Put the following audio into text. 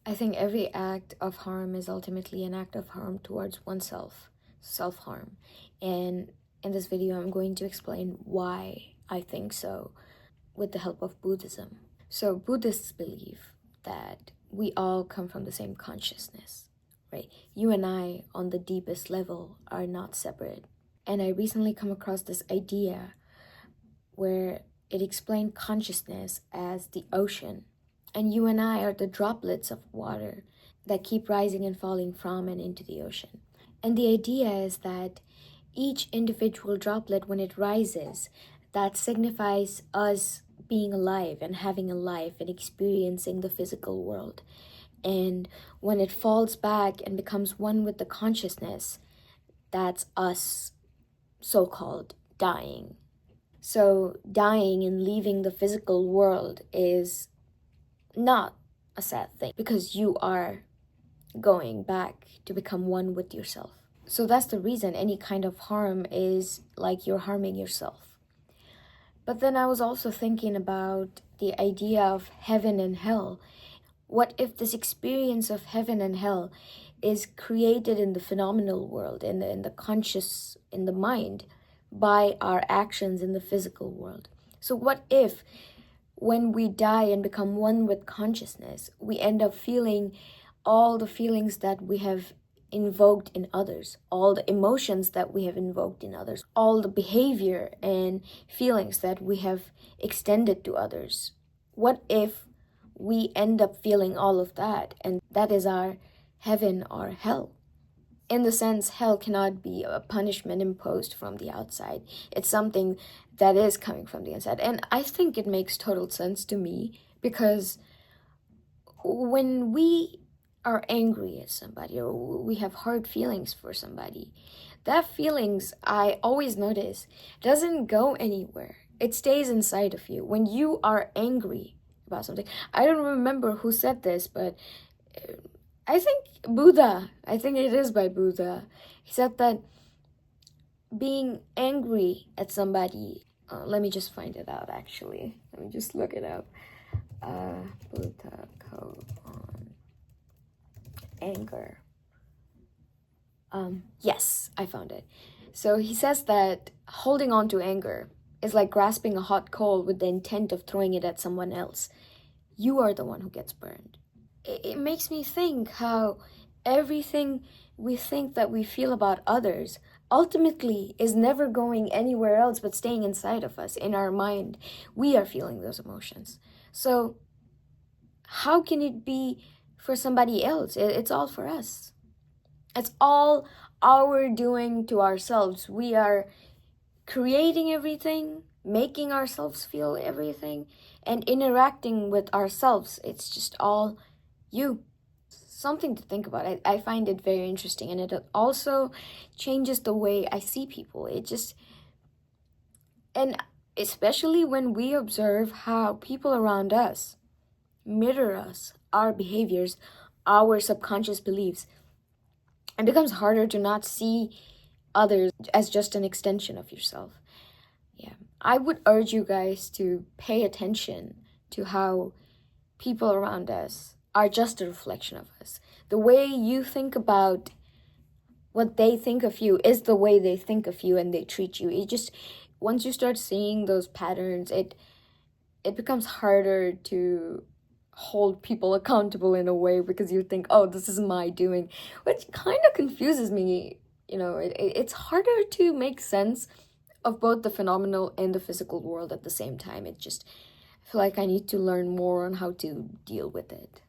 I think every act of harm is ultimately an act of harm towards oneself, self-harm. And in this video, I'm going to explain why I think so with the help of Buddhism. So Buddhists believe that we all come from the same consciousness, right? You and I, on the deepest level, are not separate. And I recently come across this idea where it explained consciousness as the ocean. And you and I are the droplets of water that keep rising and falling from and into the ocean. And the idea is that each individual droplet, when it rises, that signifies us being alive and having a life and experiencing the physical world. And when it falls back and becomes one with the consciousness, that's us, so-called, dying. So dying and leaving the physical world is not a sad thing because you are going back to become one with yourself. So that's the reason any kind of harm is like you're harming yourself. But then I was also thinking about the idea of heaven and hell. What if this experience of heaven and hell is created in the phenomenal world, in the conscious, in the mind, by our actions in the physical world? So what if when we die and become one with consciousness, we end up feeling all the feelings that we have invoked in others, all the emotions that we have invoked in others, all the behavior and feelings that we have extended to others? What if we end up feeling all of that, and that is our heaven or hell? In the sense, hell cannot be a punishment imposed from the outside. It's something that is coming from the inside. And I think it makes total sense to me, because when we are angry at somebody or we have hard feelings for somebody, that feelings, I always notice, doesn't go anywhere. It stays inside of you. When you are angry about something, I don't remember who said this, but I think it is by Buddha. He said that being angry at somebody, let me just find it out actually. Let me just look it up. Buddha quote on anger. Yes, I found it. So he says that holding on to anger is like grasping a hot coal with the intent of throwing it at someone else. You are the one who gets burned. It makes me think how everything we think that we feel about others ultimately is never going anywhere else but staying inside of us, in our mind. We are feeling those emotions. So how can it be for somebody else? It's all for us. It's all our doing to ourselves. We are creating everything, making ourselves feel everything, and interacting with ourselves. It's just all you. Something to think about. I find it very interesting, and it also changes the way I see people. And especially when we observe how people around us mirror us, our behaviors, our subconscious beliefs, it becomes harder to not see others as just an extension of yourself. Yeah, I would urge you guys to pay attention to how people around us are just a reflection of us. The way you think about what they think of you is the way they think of you and they treat you. It just, once you start seeing those patterns, it becomes harder to hold people accountable in a way, because you think, oh, this is my doing, which kind of confuses me. You know, it's harder to make sense of both the phenomenal and the physical world at the same time. I feel like I need to learn more on how to deal with it.